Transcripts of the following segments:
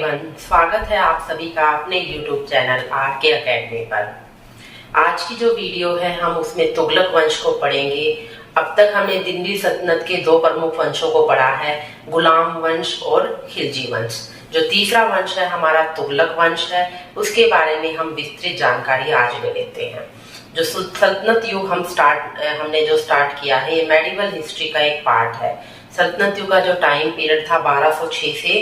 Everyone, स्वागत है आप सभी का अपने YouTube चैनल RK अकेडमी पर। आज की जो वीडियो है हम उसमें तुगलक वंश को पढ़ेंगे। अब तक हमने दिल्ली सल्तनत के दो प्रमुख वंशों को पढ़ा है, गुलाम वंश और खिलजी वंश। जो तीसरा वंश है हमारा तुगलक वंश है, उसके बारे में हम विस्तृत जानकारी आज ले लेते हैं। जो सल्तनत युग हमने जो स्टार्ट किया है, ये मेडिवल हिस्ट्री का एक पार्ट है। सल्तनत युग का जो टाइम पीरियड था 1206 से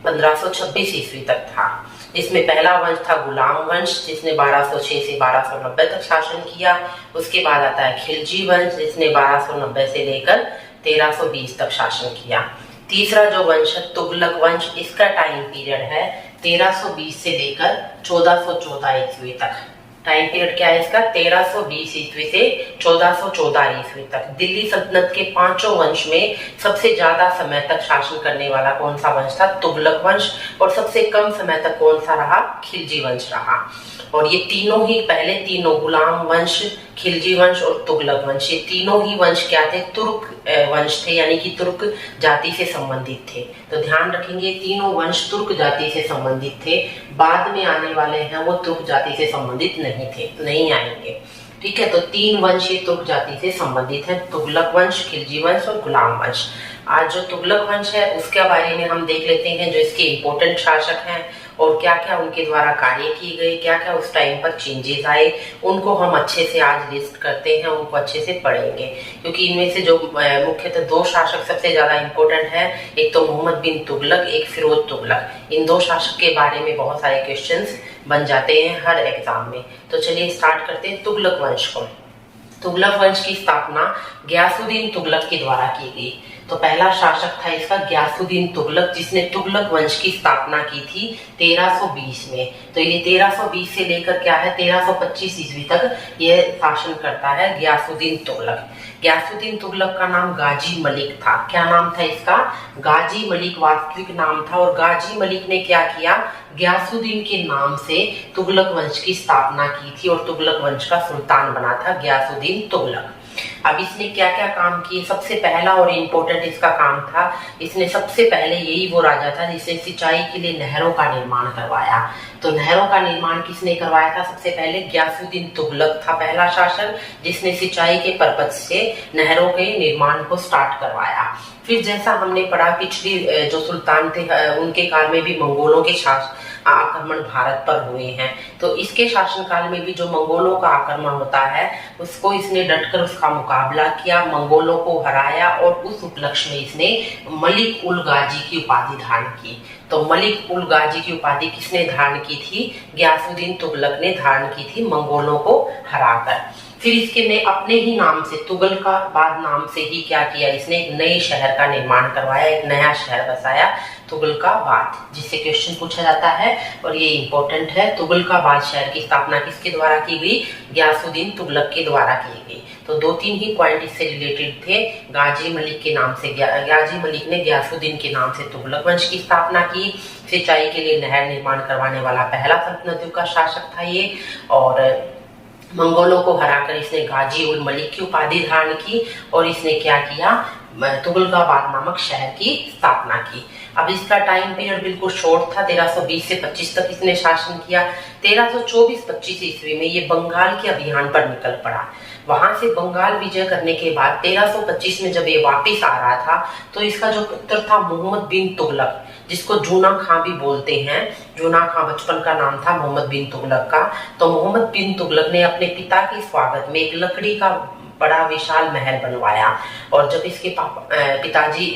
1526 ईस्वी तक था। इसमें पहला वंश था गुलाम वंश, जिसने 1206 से 1290 तक शासन किया। उसके बाद आता है खिलजी वंश, जिसने 1290 से लेकर 1320 तक शासन किया। तीसरा जो वंश है तुगलक वंश, इसका टाइम पीरियड है 1320 से लेकर 1414 ईस्वी तक। टाइम पीरियड क्या है इसका? 1320 ईस्वी से 1414 ईस्वी तक। दिल्ली सल्तनत के पांचों वंश में सबसे ज्यादा समय तक शासन करने वाला कौन सा वंश था? तुगलक वंश। और सबसे कम समय तक कौन सा रहा? खिलजी वंश रहा। और ये तीनों ही पहले तीनों गुलाम वंश, खिलजी वंश और तुगलक वंश, ये तीनों ही वंश क्या थे? तुर्क वंश थे, यानी कि तुर्क जाति से संबंधित थे। तो ध्यान रखेंगे तीनों वंश तुर्क जाति से संबंधित थे। बाद में आने वाले हैं वो तुर्क जाति से संबंधित नहीं आएंगे। ठीक है, तो तीन वंश ये तुर्क जाति से संबंधित है, तुगलक वंश, खिलजी वंश और गुलाम वंश। आज जो तुगलक वंश है उसके बारे में हम देख लेते हैं, जो इसके इम्पोर्टेंट शासक हैं और क्या क्या उनके द्वारा कार्य किए गए, क्या क्या उस टाइम पर चेंजेस आए, उनको हम अच्छे से आज लिस्ट करते हैं, उनको अच्छे से पढ़ेंगे। क्योंकि इनमें से जो मुख्यतः दो शासक सबसे ज्यादा इम्पोर्टेंट है, एक तो मोहम्मद बिन तुगलक, एक फिरोज तुगलक। इन दो शासक के बारे में बहुत सारे क्वेश्चंस बन जाते हैं हर एग्जाम में। तो चलिए स्टार्ट करते हैं तुगलक वंश को। तुगलक वंश की स्थापना गयासुद्दीन तुगलक के द्वारा की गई। तो पहला शासक था इसका गयासुद्दीन तुगलक, जिसने तुगलक वंश की स्थापना की थी 1320 में। तो ये 1320 से लेकर क्या है 1325 ईस्वी तक ये शासन करता है गयासुद्दीन तुगलक। गयासुद्दीन तुगलक का नाम गाजी मलिक था। क्या नाम था इसका? गाजी मलिक वास्तविक नाम था। और गाजी मलिक ने क्या किया? गयासुद्दीन के नाम से तुगलक वंश की स्थापना की थी और तुगलक वंश का सुल्तान बना था गयासुद्दीन तुगलक। अब इसने क्या क्या काम किए? सबसे पहला और इम्पोर्टेंट इसका काम था, इसने सबसे पहले, यही वो राजा था जिसने सिंचाई के लिए नहरों का निर्माण करवाया। तो नहरों का निर्माण किसने करवाया था? सबसे पहले गयासुद्दीन तुगलक था पहला शासक, जिसने सिंचाई के पर्पज से नहरों के निर्माण को स्टार्ट करवाया। फिर जैसा हमने पढ़ा पिछली जो सुल्तान थे उनके काल में भी मंगोलों के आक्रमण भारत पर हुए हैं। तो इसके शासनकाल में भी जो मंगोलों का आक्रमण होता है उसको इसने डटकर उसका मुकाबला किया, मंगोलों को हराया और उस उपलक्ष्य में इसने मलिक उल गाजी की उपाधि धारण की। तो मलिक उल गाजी की उपाधि किसने धारण की थी? गयासुद्दीन तुगलक ने धारण की थी, मंगोलों को हराकर। फिर इसके ने अपने ही नाम से, तुगलकाबाद नाम से ही क्या किया? इसने एक नए शहर का निर्माण करवाया, एक नया शहर बसाया तुगलकाबाद, जिससे क्वेश्चन पूछा जाता है और ये इंपॉर्टेंट है। तुगलकाबाद शहर की स्थापना किसके द्वारा की गई? गयासुद्दीन तुगलक के द्वारा की गई। तो दो तीन ही पॉइंट इससे रिलेटेड थे। गाजी मलिक के नाम से, गाजी मलिक ने गयासुद्दीन के नाम से तुगलक वंश की स्थापना की। सिंचाई के लिए नहर निर्माण करवाने वाला पहला सल्तनत युग का शासक था ये। और मंगोलों को हराकर इसने गाजी उल मलिक की उपाधि धारण की और इसने क्या किया? तुगलकाबाद नामक शहर की स्थापना की। अब इसका टाइम पीरियड बिल्कुल शॉर्ट था, 1320 से 25 तक इसने शासन किया। 1324-25 ईस्वी में ये बंगाल के अभियान पर निकल पड़ा। वहां से बंगाल विजय करने के बाद 1325 में जब ये वापिस आ रहा था तो इसका जो पुत्र था मोहम्मद बिन तुगलक, जिसको जूना खां भी बोलते हैं, जूना खां बचपन का नाम था मोहम्मद बिन तुगलक का। तो मोहम्मद बिन तुगलक ने अपने पिता के स्वागत में एक लकड़ी का बड़ा विशाल महल बनवाया। और जब इसके पिताजी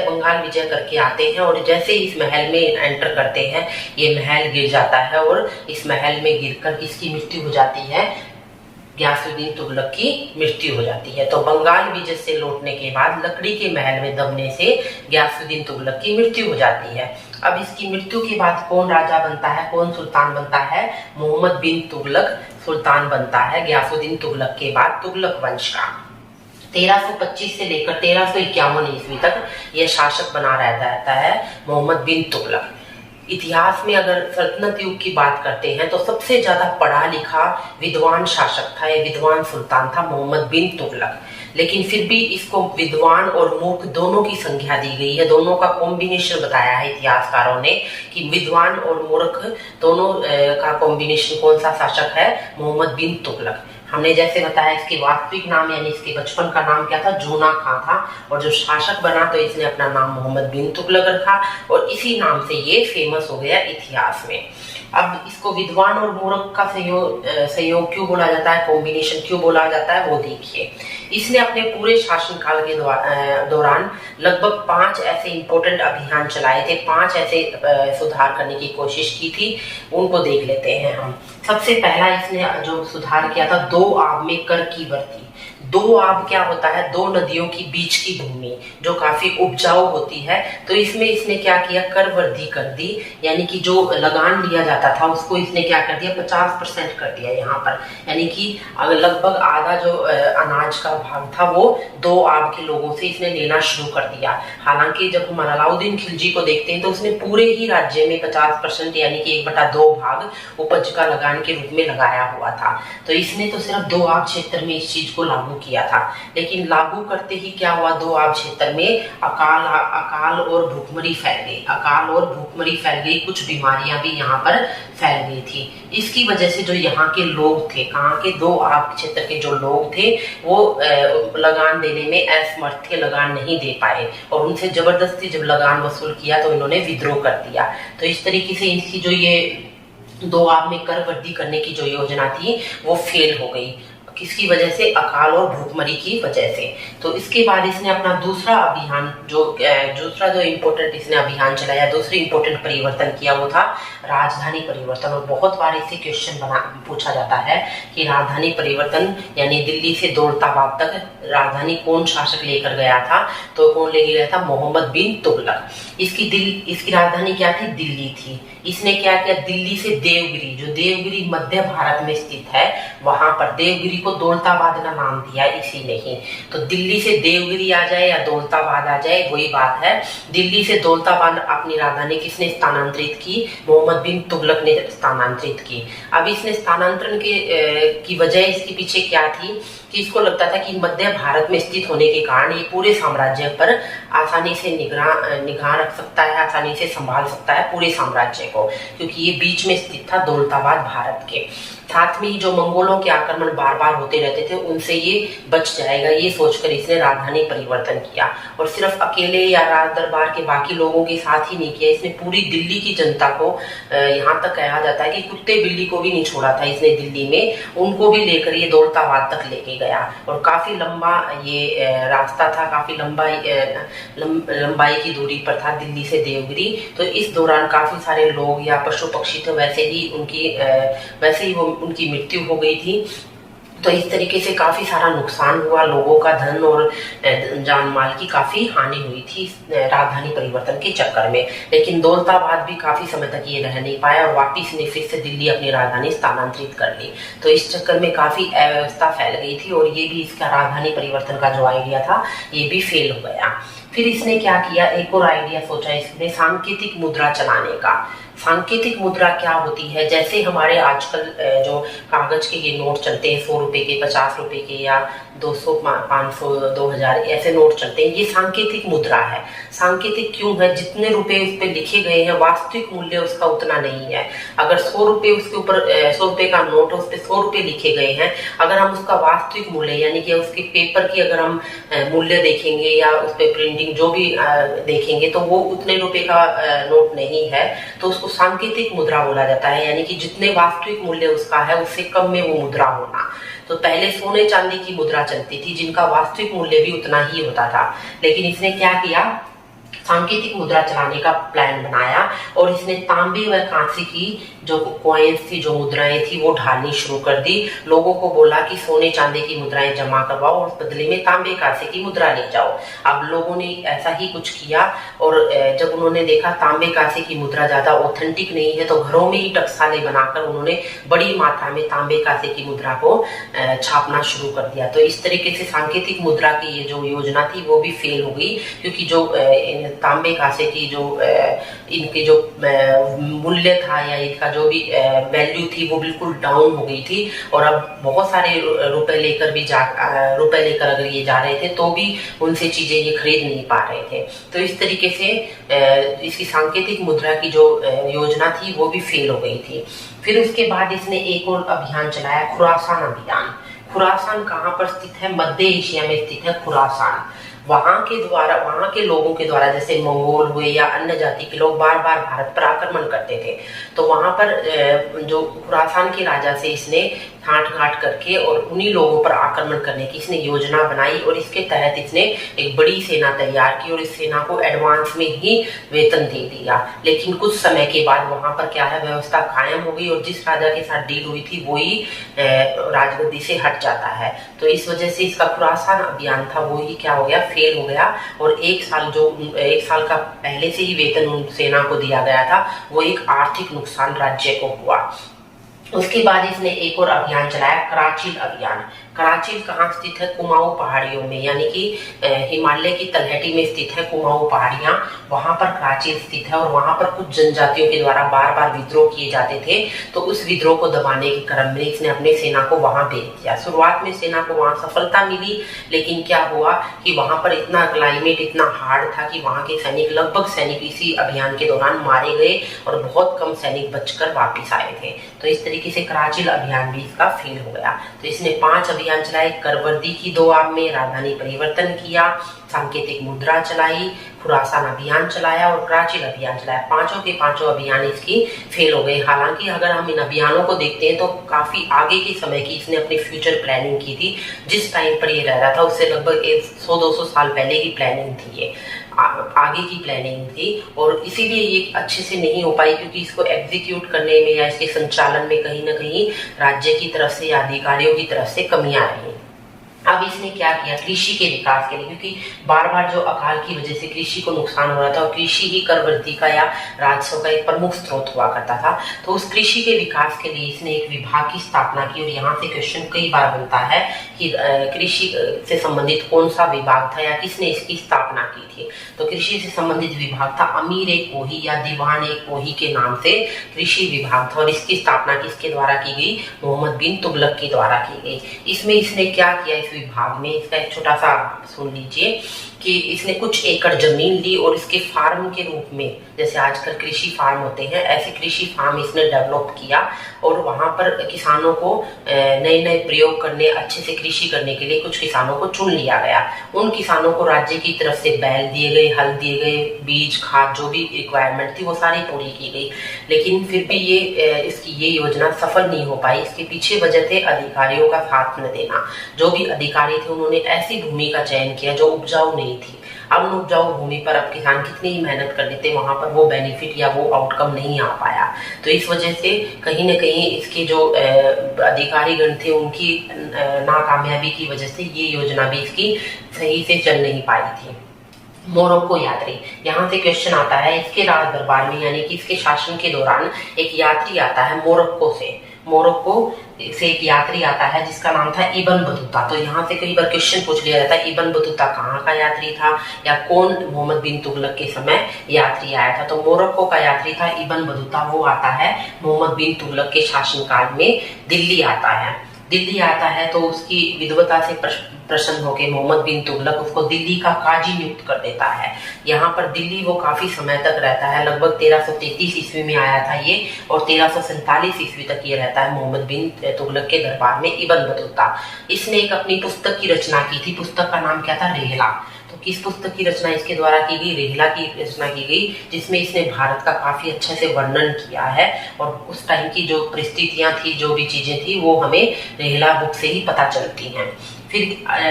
बंगाल विजय करके आते हैं और जैसे इस महल में एंटर करते हैं, ये महल गिर जाता है और इस महल में गिरकर किसकी मृत्यु हो जाती है? गयासुद्दीन तुगलक की मृत्यु हो जाती है। तो बंगाल विजय से लौटने के बाद लकड़ी के महल में दबने से गयासुद्दीन तुगलक की मृत्यु हो जाती है। अब इसकी मृत्यु के बाद कौन राजा बनता है, कौन सुल्तान बनता है? मोहम्मद बिन तुगलक सुल्तान बनता है गयासुद्दीन तुगलक के बाद तुगलक वंश का। 1325 से लेकर 1351 ईस्वी तक यह शासक बना रहता है मोहम्मद बिन तुगलक। इतिहास में अगर सल्तनत युग की बात करते हैं तो सबसे ज्यादा पढ़ा लिखा विद्वान शासक था, ये विद्वान सुल्तान था मोहम्मद बिन तुगलक। लेकिन फिर भी इसको विद्वान और मूर्ख दोनों की संज्ञा दी गई है। दोनों का कॉम्बिनेशन बताया है इतिहासकारों ने कि विद्वान और मूर्ख दोनों का कॉम्बिनेशन कौन सा शासक है, मोहम्मद बिन तुगलक। हमने जैसे बताया इसके वास्तविक नाम यानी इसके बचपन का नाम क्या था, जूना खां था, और जो शासक बना तो इसने अपना नाम मोहम्मद बिन तुगलक रखा और इसी नाम से ये फेमस हो गया इतिहास में। अब इसको विद्वान और मूर्ख का संयोग क्यों बोला जाता है, कॉम्बिनेशन क्यों बोला जाता है, वो देखिए। इसने अपने पूरे शासनकाल के दौरान लगभग 5 ऐसे इंपॉर्टेंट अभियान चलाए थे, 5 ऐसे सुधार करने की कोशिश की थी। उनको देख लेते हैं हम। सबसे पहला इसने जो सुधार किया था, 2 आब में कर की वृद्धि। 2 आब क्या होता है, 2 नदियों की बीच की भूमि जो काफी उपजाऊ होती है, तो इसमें इसने क्या किया, कर वृद्धि कर दी, यानी कि जो लगान लिया जाता था उसको इसने क्या कर दिया, 50% कर दिया यहाँ पर, यानी कि लगभग आधा जो अनाज का भाग था वो 2 आब के लोगों से इसने लेना शुरू कर दिया। हालांकि जब हम अलाउद्दीन खिलजी को देखते हैं तो उसने पूरे ही राज्य में 50% यानी कि 1/2 भाग उपज का लगान के रूप में लगाया हुआ था। तो इसने तो सिर्फ 2 आब क्षेत्र में इस चीज को लागू किया था, लेकिन लागू करते ही क्या हुआ, 2 आब क्षेत्र में अकाल और भूखमरी फैल गई। अकाल और भूखमरी फैल गई, कुछ बीमारियां भी यहाँ पर फैल गई थी। इसकी वजह से जो यहाँ के लोग थे, कहाँ के, 2 आब क्षेत्र के जो लोग थे वो लगान देने में असमर्थ थे, लगान नहीं दे पाए और उनसे जबरदस्ती जब लगान वसूल किया तो इन्होंने विद्रोह कर दिया। तो इस तरीके से इनकी जो ये 2 आब में कर वृद्धि करने की जो योजना थी वो फेल हो गई। किसकी वजह से, अकाल और भूखमरी की वजह से। तो इसके बाद इसने अपना दूसरा अभियान दूसरा जो इम्पोर्टेंट इसने अभियान चलाया, दूसरी इम्पोर्टेंट परिवर्तन किया वो था राजधानी परिवर्तन। और बहुत बार इससे क्वेश्चन पूछा जाता है कि राजधानी परिवर्तन यानी दिल्ली से दौलताबाद तक राजधानी कौन शासक लेकर गया था, तो कौन लेके गया था, मोहम्मद बिन तुगलक। इसकी राजधानी क्या थी, दिल्ली थी। इसने क्या किया, दिल्ली से देवगिरी, जो देवगिरी मध्य भारत में स्थित है, वहां पर देवगिरी को दौलताबाद का नाम दिया इसी ने ही। तो दिल्ली से देवगिरी आ जाए या दौलताबाद आ जाए वही बात है। दिल्ली से दौलताबाद अपनी राजधानी किसने स्थानांतरित की, मोहम्मद बिन तुगलक ने स्थानांतरित की। अब इसने स्थानांतरण की वजह इसके पीछे क्या थी कि इसको लगता था कि मध्य भारत में स्थित होने के कारण ये पूरे साम्राज्य पर आसानी से निगाह रख सकता है, आसानी से संभाल सकता है पूरे साम्राज्य को, क्योंकि ये बीच में स्थित था दौलताबाद भारत के। साथ में ही जो मंगोलों के आक्रमण बार बार होते रहते थे उनसे ये बच जाएगा, ये सोचकर इसने राजधानी परिवर्तन किया। और सिर्फ अकेले या राज दरबार के बाकी लोगों के साथ ही नहीं किया, इसने पूरी दिल्ली की जनता को, यहाँ तक कहा जाता है कि कुत्ते बिल्ली को भी नहीं छोड़ा था इसने दिल्ली में, उनको भी लेकर ये दौलताबाद तक लेके गया। और काफी लंबा ये रास्ता था, काफी लंबाई की दूरी पर था दिल्ली से देवगिरी। तो इस दौरान काफी सारे लोग या पशु पक्षी थे, वैसे ही उनकी मृत्यु हो गई थी। तो इस तरीके से काफी सारा नुकसान हुआ, लोगों का धन और जान माल की काफी हानि हुई थी राजधानी परिवर्तन के चक्कर में। लेकिन दौलताबाद भी काफी समय तक ये रह नहीं पाया और वापिस ने फिर से दिल्ली अपनी राजधानी स्थानांतरित कर ली। तो इस चक्कर में काफी अव्यवस्था फैल गई थी और ये भी इसका राजधानी परिवर्तन का जो आइडिया था ये भी फेल हो गया। फिर इसने क्या किया, एक और आइडिया सोचा इसने, सांकेतिक मुद्रा चलाने का। सांकेतिक मुद्रा क्या होती है, जैसे हमारे आजकल जो कागज के ये नोट चलते हैं 100 रुपए के, 50 रुपए के या 200, 500, 2000 ऐसे नोट चलते हैं, ये सांकेतिक मुद्रा है। सांकेतिक क्यों है, जितने रुपए उस पर लिखे गए हैं वास्तविक मूल्य उसका उतना नहीं है। अगर 100 रुपए उसके ऊपर 100 रुपए का नोट, उस पर 100 रुपए लिखे गए हैं, अगर हम उसका वास्तविक मूल्य यानी कि उसके पेपर की अगर हम मूल्य देखेंगे या उस पर प्रिंटिंग जो भी देखेंगे तो वो उतने रुपए का नोट नहीं है, तो उसको सांकेतिक मुद्रा बोला जाता है। यानी कि जितने वास्तविक मूल्य उसका है उससे कम में वो मुद्रा होना। तो पहले सोने चांदी की मुद्रा चलती थी जिनका वास्तविक मूल्य भी उतना ही होता था, लेकिन इसने क्या किया, सांकेतिक मुद्रा चलाने का प्लान बनाया और इसने तांबे व कांसे की जो कॉइन्स थी, जो मुद्राएं थी वो ढालनी शुरू कर दी। लोगों को बोला कि सोने चांदी की मुद्राएं जमा करवाओ और बदले में तांबे कांसे की मुद्रा ले जाओ। अब लोगों ने ऐसा ही कुछ किया और जब उन्होंने देखा तांबे कांसे की मुद्रा ज्यादा ऑथेंटिक नहीं है तो घरों में ही टकसाले बनाकर उन्होंने बड़ी मात्रा में तांबे कांसे की मुद्रा को छापना शुरू कर दिया। तो इस तरीके से सांकेतिक मुद्रा की ये जो योजना थी वो भी फेल हो गई, क्योंकि जो तांबे कांसे की जो इनके जो मूल्य था या इनका जो भी वैल्यू थी वो बिल्कुल डाउन हो गई थी, और अब बहुत सारे रुपए लेकर अगर ये जा रहे थे तो भी उनसे चीजें ये खरीद नहीं पा रहे थे। तो इस तरीके से इसकी सांकेतिक मुद्रा की जो योजना थी वो भी फेल हो गई थी। फिर उसके बाद इसने एक और अभियान चलाया, खुरासान अभियान। खुरासान कहाँ पर स्थित है? मध्य एशिया में स्थित है खुरासान। वहां के लोगों के द्वारा, जैसे मंगोल हुए या अन्य जाति के लोग बार बार भारत पर आक्रमण करते थे, तो वहां पर जो खुरासान के राजा से इसने ठाट करके और उन्हीं लोगों पर आक्रमण करने की इसने योजना बनाई, और इसके तहत इसने एक बड़ी सेना तैयार की और इस सेना को एडवांस में ही वेतन दे दिया। लेकिन कुछ समय के बाद वहां पर क्या है, व्यवस्था कायम हो गई और जिस राजा के साथ डील हुई थी वही राजगद्दी से हट जाता है। तो इस वजह से इसका खुरासान अभियान था वो ही क्या हो गया, फेल हो गया, और एक साल का पहले से ही वेतन उन सेना को दिया गया था वो एक आर्थिक नुकसान राज्य को हुआ। उसके बाद इसने एक और अभियान चलाया, कराचील अभियान। कराचील कहाँ स्थित है? कुमाऊं पहाड़ियों में, यानी कि हिमालय की तलहटी में स्थित है कुमाऊं पहाड़ियां, वहां पर कराचील स्थित है। और वहां पर कुछ जनजातियों के द्वारा बार बार विद्रोह किए जाते थे, तो उस विद्रोह को दबाने के क्रम में इसने अपनी सेना को वहां भेज दिया। शुरुआत में सेना को वहां सफलता मिली, लेकिन क्या हुआ कि वहां पर इतना क्लाइमेट इतना हार्ड था कि वहां के लगभग सैनिक इसी अभियान के दौरान मारे गए और बहुत कम सैनिक बचकर वापिस आए थे। तो इस तरीके से कराचील अभियान भी इसका फेल हो गया। तो इसने 5 अभियान चलाए, करवर्दी की 2 आब में राजधानी परिवर्तन किया, सांकेतिक मुद्रा चलाई, खुरासान अभियान चलाया और कराचील अभियान चलाया। पांचों के पांचों अभियान इसकी फेल हो गए। हालांकि अगर हम इन अभियानों को देखते हैं तो काफी आगे के समय की इसने अपनी फ्यूचर प्लानिंग की थी। जिस टाइम पर ये रह रहा था उससे लगभग 100-200 साल पहले की प्लानिंग थी, ये आगे की प्लानिंग थी, और इसीलिए ये अच्छे से नहीं हो पाई क्योंकि इसको एग्जीक्यूट करने में या इसके संचालन में कहीं ना कहीं राज्य की तरफ से या अधिकारियों की तरफ से कमियां रही। अब इसने क्या किया, कृषि के विकास के लिए, क्योंकि बार बार जो अकाल की वजह से कृषि को नुकसान हो रहा था और कृषि ही कर वृद्धि का या राजस्व का एक प्रमुख स्रोत हुआ करता था, तो उस कृषि के विकास के लिए इसने एक विभाग की स्थापना की। और यहाँ से क्वेश्चन कई बार बनता है कि कृषि से संबंधित कौन सा विभाग था या किसने इसकी स्थापना की थी। तो कृषि से संबंधित विभाग था अमीर ए कोही या दीवान ए कोही के नाम से कृषि विभाग था, और इसकी स्थापना किसके द्वारा की गई, मोहम्मद बिन तुगलक के द्वारा की गई। इसमें इसने क्या किया, इस विभाग में इसका एक छोटा सा सुन लीजिए कि इसने कुछ एकड़ जमीन ली और इसके फार्म के रूप में, जैसे आजकल कृषि फार्म होते हैं, ऐसे कृषि फार्म इसने डेवलप किया और वहां पर किसानों को नए नए प्रयोग करने, अच्छे से कृषि करने के लिए कुछ किसानों को चुन लिया गया। उन किसानों को राज्य की तरफ से बैल दिए गए, हल दिए गए, बीज खाद जो भी रिक्वायरमेंट थी वो सारी पूरी की गई। लेकिन फिर भी इसकी ये योजना सफल नहीं हो पाई। इसके पीछे वजह थे अधिकारियों का साथ न देना। जो भी अधिकारी थे उन्होंने ऐसी भूमि का चयन किया जो उपजाऊ नहीं थी। अब उन उपजाऊ भूमि पर अब किसान कितनी ही मेहनत कर लेते, वहां पर वो बेनिफिट या वो आउटकम नहीं आ पाया। तो इस वजह से कहीं ना कहीं इसके जो अधिकारीगण थे उनकी नाकामयाबी की वजह से ये योजना भी इसकी सही से चल नहीं पाई थी। मोरक्को यात्री, यहाँ से क्वेश्चन आता है, इसके राज दरबार में यानी कि इसके शासन के दौरान एक यात्री आता है मोरक्को से एक यात्री आता है जिसका नाम था इब्न बतूता। तो यहाँ से कई बार क्वेश्चन पूछ लिया जाता है इब्न बतूता कहाँ का यात्री था या कौन मोहम्मद बिन तुगलक के समय यात्री आया था। तो मोरक्को का यात्री था इब्न बतूता। वो आता है मोहम्मद बिन तुगलक के शासनकाल में दिल्ली आता है तो उसकी विद्वता से प्रसन्न होकर मोहम्मद बिन तुगलक उसको दिल्ली का काजी नियुक्त कर देता है। यहाँ पर दिल्ली वो काफी समय तक रहता है, लगभग 1333 ईस्वी में आया था ये और 1347 ईस्वी तक ये रहता है मोहम्मद बिन तुगलक के दरबार में इब्न बतूता। इसने एक अपनी पुस्तक की रचना की थी, पुस्तक का नाम क्या था, रेहला। तो किस पुस्तक की रचना इसके द्वारा की गई, रेहला की रचना की गई, जिसमें इसने भारत का काफी अच्छे से वर्णन किया है और उस टाइम की जो परिस्थितियां थी, जो भी चीजें थी वो हमें रेहला बुक से ही पता चलती हैं। फिर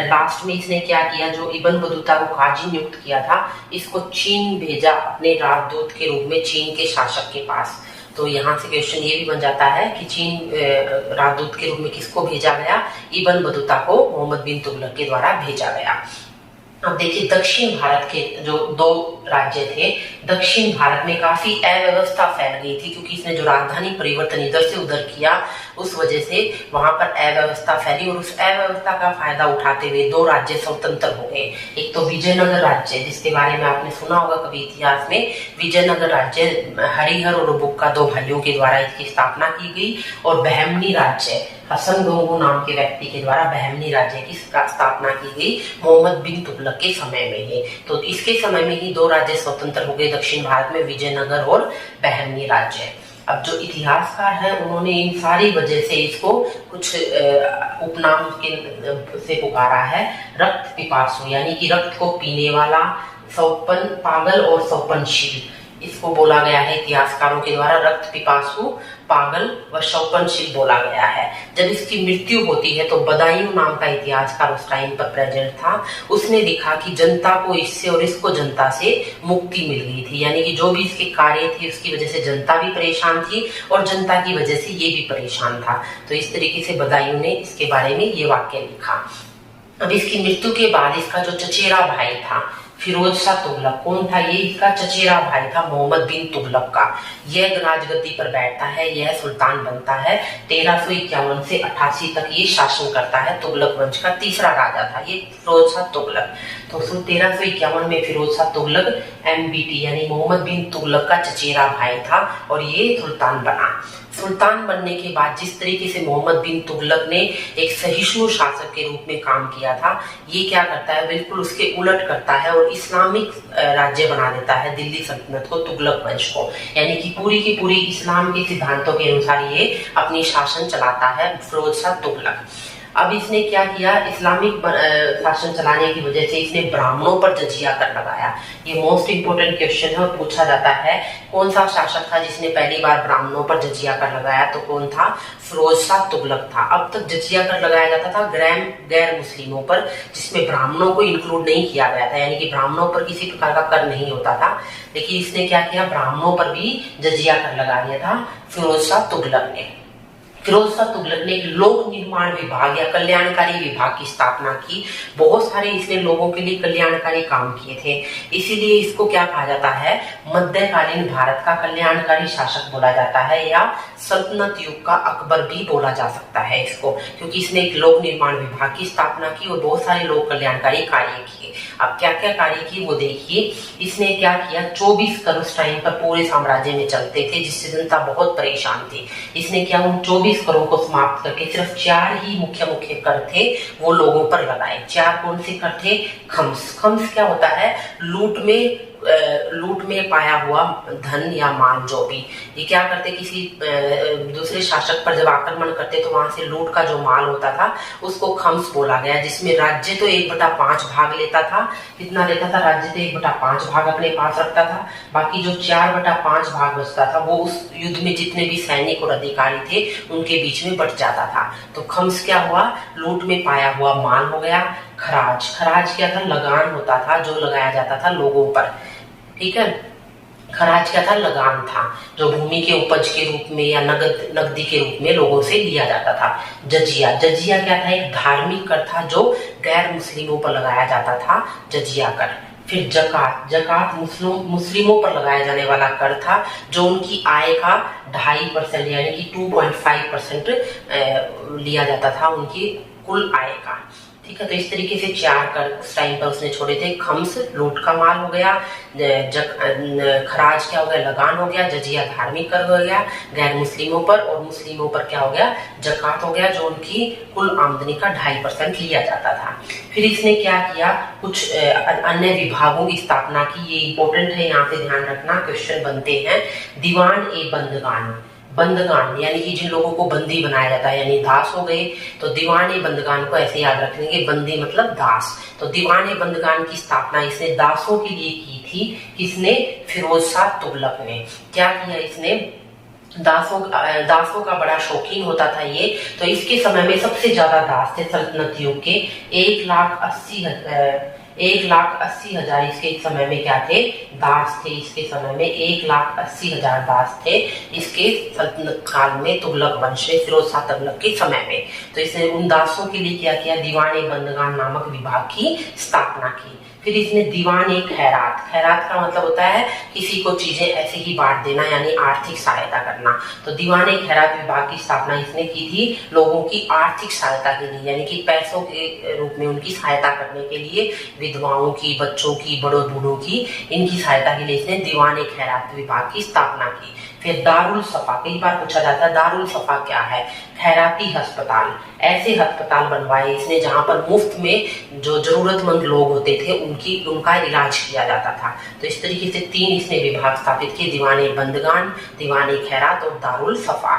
लास्ट में इसने क्या किया, जो इब्न बतूता को काजी नियुक्त किया था, इसको चीन भेजा अपने राजदूत के रूप में चीन के शासक के पास। तो यहाँ से क्वेश्चन ये भी बन जाता है कि चीन राजदूत के रूप में किसको भेजा गया, इब्न बतूता को मोहम्मद बिन तुगलक के द्वारा भेजा गया। अब देखिए दक्षिण भारत के जो 2 राज्य थे, दक्षिण भारत में काफी अव्यवस्था फैल गई थी क्योंकि इसने जो राजधानी परिवर्तन इधर से उधर किया उस वजह से वहां पर अव्यवस्था फैली और उस अव्यवस्था का फायदा उठाते हुए दो राज्य स्वतंत्र हो गए। एक तो विजयनगर राज्य, जिसके बारे में आपने सुना होगा कभी इतिहास में। विजयनगर राज्य हरिहर और बुक्का दो भाइयों के द्वारा इसकी स्थापना की गई, और बहमनी राज्य हसन गंगू नाम के व्यक्ति के द्वारा बहमनी राज्य की स्थापना की गई मोहम्मद बिन तुगलक के समय में ही। तो इसके समय में ही दो राज्य स्वतंत्र हो गए दक्षिण भारत में, विजयनगर और बहमनी राज्य। अब जो इतिहासकार हैं उन्होंने इन सारी वजह से इसको कुछ उपनाम के से पुकारा है। रक्त पिपासु यानी कि रक्त को पीने वाला, सौपन पागल और सौपनशील, इसको बोला गया है इतिहासकारों के द्वारा। रक्त पिपासु, पागल व शौपनशील बोला गया है। जब इसकी मृत्यु होती है तो बदायूं नाम का इतिहासकार उस टाइम पर प्रेजेंट था। उसने लिखा कि जनता को इससे और इसको जनता से मुक्ति मिल गई थी, यानी कि जो भी इसके कार्य थे उसकी वजह से जनता भी परेशान थी और जनता की वजह से ये भी परेशान था। तो इस तरीके से बदायूं ने इसके बारे में ये वाक्य लिखा। अब इसकी मृत्यु के बाद इसका जो चचेरा भाई था फिरोज शाह तुगलक, कौन था ये? इसका चचेरा भाई था मोहम्मद बिन तुगलक का। यह राजगद्दी पर बैठता है, यह सुल्तान बनता है। 1351 से 88 तक ये शासन करता है। तुगलक वंश का तीसरा राजा था ये फिरोज शाह तुगलक। तो 1351 में फिरोज शाह तुगलक MBT यानी मोहम्मद बिन तुगलक का चचेरा भाई था और ये सुल्तान बना। सुल्तान बनने के बाद जिस तरीके से मोहम्मद बिन तुगलक ने एक सहिष्णु शासक के रूप में काम किया था, ये क्या करता है, बिल्कुल उसके उलट करता है और इस्लामिक राज्य बना देता है दिल्ली सल्तनत को, तुगलक वंश को। यानी कि पूरी की पूरी इस्लाम के सिद्धांतों के अनुसार ये अपनी शासन चलाता है फिरोज शाह तुगलक। अब इसने क्या किया, इस्लामिक शासन चलाने की वजह से इसने ब्राह्मणों पर जजिया कर लगाया। ये मोस्ट इंपोर्टेंट क्वेश्चन है, पूछा जाता है कौन सा शासक था जिसने पहली बार ब्राह्मणों पर जजिया कर लगाया? तो कौन था? फिरोज शाह तुगलक था। अब तक जजिया कर लगाया जाता था गैर मुस्लिमों पर, जिसमें ब्राह्मणों को इंक्लूड नहीं किया गया था, यानी कि ब्राह्मणों पर किसी प्रकार का कर नहीं होता था। लेकिन इसने क्या किया, ब्राह्मणों पर भी जजिया कर लगा दिया था फिरोज शाह तुगलक ने। फिरोज शाह तुगलक ने एक लोक निर्माण विभाग या कल्याणकारी विभाग की स्थापना की। बहुत सारे इसने लोगों के लिए कल्याणकारी काम किए थे, इसीलिए इसको क्या कहा जाता है, मध्यकालीन भारत का कल्याणकारी शासक बोला जाता है, या सल्तनत युग का अकबर भी बोला जा सकता है इसको, क्योंकि इसने एक लोक निर्माण विभाग की स्थापना की और बहुत सारे लोक कल्याणकारी कार्य किए। अब क्या क्या कार्य किए वो देखिए। इसने क्या किया, 24 कर उस टाइम पर पूरे साम्राज्य में चलते थे, जिससे जनता बहुत परेशान थी। इसने क्या, उन 24 करों को समाप्त करके सिर्फ 4 ही मुख्य कर थे वो लोगों पर लगाए। 4 कौन से कर थे? खम्स। खम्स क्या होता है, लूट में पाया हुआ धन या माल, जो भी ये क्या करते, किसी दूसरे शासक पर जब आक्रमण करते तो वहां से लूट का जो माल होता था उसको खम्स बोला गया, जिसमें राज्य तो 1/5 भाग लेता था। कितना लेता था? राज्य तो 1/5 भाग अपने पास रखता था, बाकी जो 4/5 भाग बचता था वो उस युद्ध में जितने भी सैनिक और अधिकारी थे उनके बीच में बट जाता था। तो खम्स क्या हुआ, लूट में पाया हुआ माल हो गया। खराज, खराज क्या था, लगान होता था जो लगाया जाता था लोगों पर, ठीक है। खराज क्या था, लगान था जो भूमि के उपज के रूप में या नकदी के रूप में लोगों से लिया जाता था। जजिया, जजिया क्या था, एक धार्मिक कर था जो गैर मुस्लिमों पर लगाया जाता था, जजिया कर। फिर जकात, जकात मुस्लिमों पर लगाया जाने वाला कर था जो उनकी आय का 2.5% यानी कि 2.5% लिया जाता था उनकी कुल आय का, ठीक है। तो इस तरीके से 4 कर उस टाइम पर उसने छोड़े थे। खम्स लूट का माल हो गया, खराज क्या हो गया, लगान हो गया, जजिया धार्मिक कर हो गया गैर मुस्लिमों पर, और मुस्लिमों पर क्या हो गया, जकात हो गया जो उनकी कुल आमदनी का 2.5% लिया जाता था। फिर इसने क्या किया, कुछ अन्य विभागों की स्थापना की। ये इंपॉर्टेंट है, यहाँ से ध्यान रखना, क्वेश्चन बनते हैं। दीवान ए बंदगान, बंदगान यानी कि जिन लोगों को बंदी बनाया जाता है, यानी दास हो गए, तो दीवान ए बंदगान को ऐसे याद रखेंगे, बंदी मतलब दास। तो दीवान ए बंदगान की स्थापना इसने दासों के लिए की थी। किसने? फिरोज शाह तुगलक ने। क्या किया इसने, दासों का बड़ा शौकीन होता था ये, तो इसके समय में सबसे ज्यादा दास थे सल्तनत युग के। 1,80,000 इसके समय में क्या थे, दास थे। इसके समय में 1,80,000 दास थे इसके सल्तनत काल में, तुगलक वंश में, फिरोज शाह तुगलक के समय में। तो इसने उन दासों के लिए क्या किया, दीवान ए बंदगान नामक विभाग की स्थापना की। फिर इसने दीवान ए खैरात, खैरात का मतलब होता है किसी को चीजें ऐसे ही बांट देना, यानी आर्थिक सहायता करना। तो दीवान ए खैरात विभाग की स्थापना इसने की थी लोगों की आर्थिक सहायता के लिए, यानी कि पैसों के रूप में उनकी सहायता करने के लिए, विधवाओं की, बच्चों की, बड़ों बूढ़ों की, इनकी सहायता के लिए इसने दीवान ए खैरात विभाग की स्थापना की। फिर दारुल सफा, कई बार पूछा जाता है दारुल सफा क्या है? खैराती अस्पताल, ऐसे अस्पताल बनवाए इसने जहां पर मुफ्त में जो जरूरतमंद लोग होते थे उनका इलाज किया जाता था। तो इस तरीके से 3 इसने विभाग स्थापित किए, दीवाने बंदगान, दीवाने खैरात और दारुल सफा।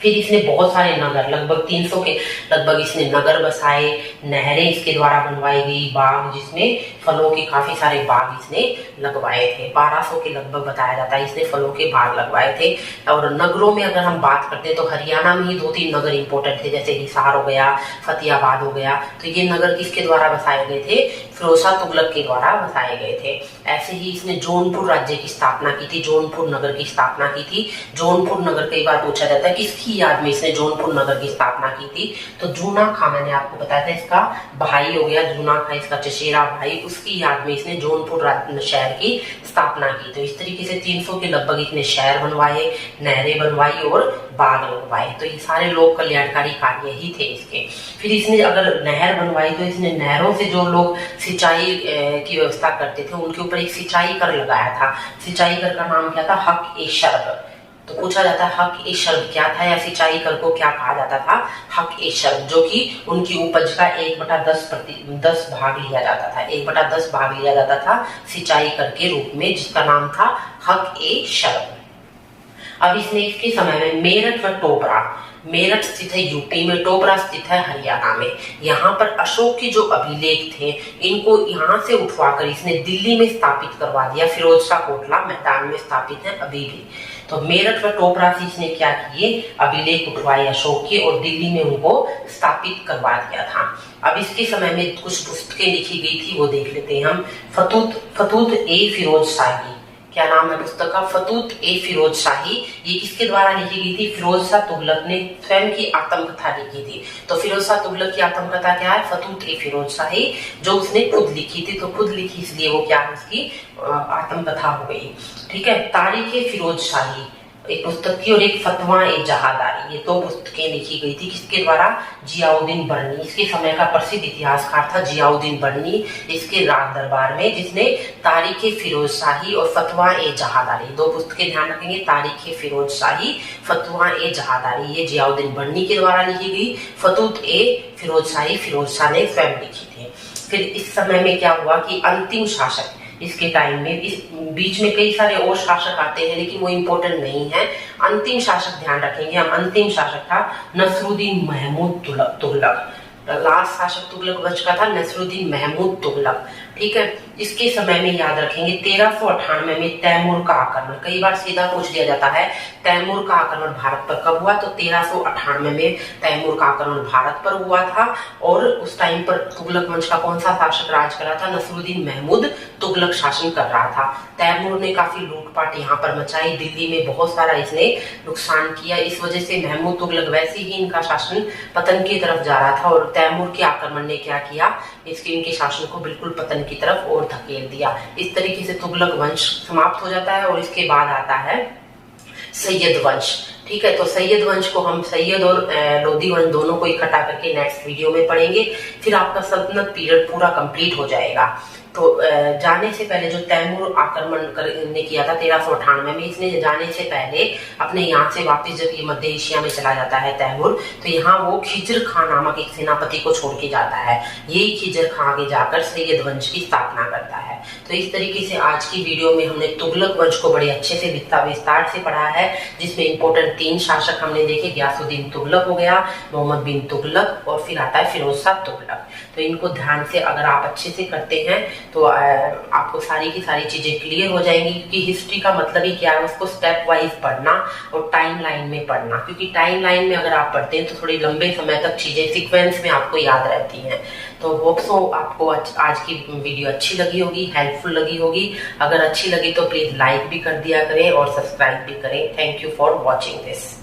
फिर इसने बहुत सारे नगर, लगभग 300 के लगभग इसने नगर बसाए, नहरें इसके द्वारा बनवाई गई, बाग जिसमें फलों के काफी सारे बाग इसने लगवाए थे। 1200 के लगभग बताया जाता है इसने फलों के बाग लगवाए थे। और नगरों में अगर हम बात करते हैं तो हरियाणा में ही 2-3 नगर इंपोर्टेंट थे, जैसे हिसार हो गया, फतेहाबाद हो गया। तो ये नगर किसके द्वारा बसाए गए थे? फिरोज शाह तुगलक के द्वारा बसाए गए थे। ऐसे ही इसने जौनपुर राज्य की स्थापना की थी, जौनपुर नगर की स्थापना की थी। जौनपुर नगर कई बार पूछा जाता है किसकी याद में इसने जौनपुर नगर की स्थापना की थी? तो जूना खां, मैंने आपको बताया था इसका भाई हो गया जूना खां, इसका चचेरा भाई, उसकी याद में इसने जौनपुर शहर की स्थापना की। तो इस तरीके से 300 के लगभग इसने शहर बनवाए, नहरें बनवाई और बाग लगवाए। तो ये सारे लोक कल्याणकारी कार्य ही थे इसके। फिर इसने अगर नहर बनवाई तो इसने नहरों से जो लोग सिंचाई की व्यवस्था करते थे उनके ऊपर एक सिंचाई कर लगाया था। सिंचाई कर का नाम क्या था? हक ए शर्ब। तो पूछा जाता है हक ए शर्ब क्या था, या सिंचाई कर को क्या कहा जाता था? हक ए शर्ब, जो कि उनकी उपज का 1/10 भाग लिया जाता था। 1/10 भाग लिया जाता था सिंचाई कर के रूप में, जिसका नाम था हक ए शर्ब। अब इसने इसके समय में मेरठ व टोबरा, मेरठ स्थित है यूपी में, टोबरा स्थित है हरियाणा में। यहाँ पर अशोक के जो अभिलेख थे इनको यहाँ से उठवाकर इसने दिल्ली में स्थापित करवा दिया। फिरोज शाह कोटला मैदान में स्थापित है अभी भी। तो मेरठ व टोबरा से इसने क्या किए? अभिलेख उठवाए अशोक के और दिल्ली में उनको स्थापित करवा दिया था। अब इसके समय में कुछ पुस्तकें लिखी गई थी, वो देख लेते हैं हम। फतूत ए फिरोज शाही, क्या नाम है पुस्तक का? फतूत ए फिरोज शाही। ये किसके द्वारा लिखी गई थी? फिरोज शाह तुगलक ने स्वयं की आत्मकथा लिखी थी। तो फिरोज शाह तुगलक की आत्मकथा क्या है? फतूत ए फिरोज शाही, जो उसने खुद लिखी थी। तो खुद लिखी इसलिए वो क्या है? उसकी आत्मकथा हो गई। ठीक है। तारीख ए फिरोज शाही एक पुस्तक थी, और एक फतवा ए जहादारी, ये 2 पुस्तकें लिखी गई थी। किसके द्वारा? जियाउद्दीन बर्नी, इसके समय का प्रसिद्ध इतिहासकार था जियाउद्दीन बर्नी, इसके राज दरबार में, जिसने तारीख ए फिरोज शाही और फतवा ए जहादारी 2 पुस्तकें ध्यान रखेंगे। तारीख ए फिरोज शाही, फतवा ए जहादारी, ये जियाउद्दीन बर्नी के द्वारा लिखी गई। फतूत ए फिरोज शाही फिरोज शाह ने स्वयं लिखी थी। फिर इस समय में क्या हुआ कि अंतिम शासक इसके टाइम में, इस बीच में कई सारे और शासक आते हैं लेकिन वो इम्पोर्टेंट नहीं है। अंतिम शासक ध्यान रखेंगे हम। अंतिम शासक था नसरुद्दीन महमूद तुगलक। लास्ट शासक तुगलक वंश का था नसरुद्दीन महमूद तुगलक। ठीक है। इसके समय में याद रखेंगे 1398 में तैमूर का आक्रमण, कई बार सीधा पूछ दिया जाता है तैमूर का आक्रमण भारत पर कब हुआ? तो 1398 में तैमूर का आक्रमण भारत पर हुआ था। और उस टाइम पर तुगलक वंश का कौन सा शासक राज कर रहा था? नसरुद्दीन महमूद तुगलक शासन कर रहा था। तैमूर ने काफी लूटपाट यहाँ पर मचाई, दिल्ली में बहुत सारा इसने नुकसान किया। इस वजह से महमूद तुगलक वैसे ही इनका शासन पतन की तरफ जा रहा था, और तैमूर के आक्रमण ने क्या किया? इनके शासन को बिल्कुल पतन की तरफ और धकेल दिया। इस तरीके से तुगलक वंश समाप्त हो जाता है। और इसके बाद आता है सैयद वंश। ठीक है। तो सैयद वंश को हम सैयद और लोधी वंश दोनों को इकट्ठा करके नेक्स्ट वीडियो में पढ़ेंगे। फिर आपका सल्तनत पीरियड पूरा कंप्लीट हो जाएगा। तो जाने से पहले जो तैमूर आक्रमण ने किया था 1398 में, इसने जाने से पहले अपने यहाँ से वापस जब ये मध्य एशिया में चला जाता है तैमूर, तो यहाँ वो खिजर खां नामक एक सेनापति को छोड़ के जाता है। यही खिजर खां आगे जाकर सैयद वंश की स्थापना करता है। तो इस तरीके से आज की वीडियो में हमने तुगलक वंश को बड़े अच्छे से विस्तार से पढ़ा है, जिसमें इंपोर्टेंट 3 शासक हमने देखे। गयासुद्दीन तुगलक हो गया, मोहम्मद बिन तुगलक, और फिर आता है फिरोज शाह तुगलक। तो इनको ध्यान से अगर आप अच्छे से करते हैं तो आपको सारी की सारी चीजें क्लियर हो जाएंगी। क्योंकि हिस्ट्री का मतलब ही क्या है? उसको स्टेप वाइज पढ़ना और टाइम लाइन में पढ़ना। क्योंकि टाइम लाइन में अगर आप पढ़ते हैं तो थोड़ी लंबे समय तक चीजें सीक्वेंस में आपको याद रहती हैं। तो होप सो आपको आज की वीडियो अच्छी लगी होगी, हेल्पफुल लगी होगी। अगर अच्छी लगी तो प्लीज लाइक भी कर दिया करें और सब्सक्राइब भी करें। Thank you for watching this.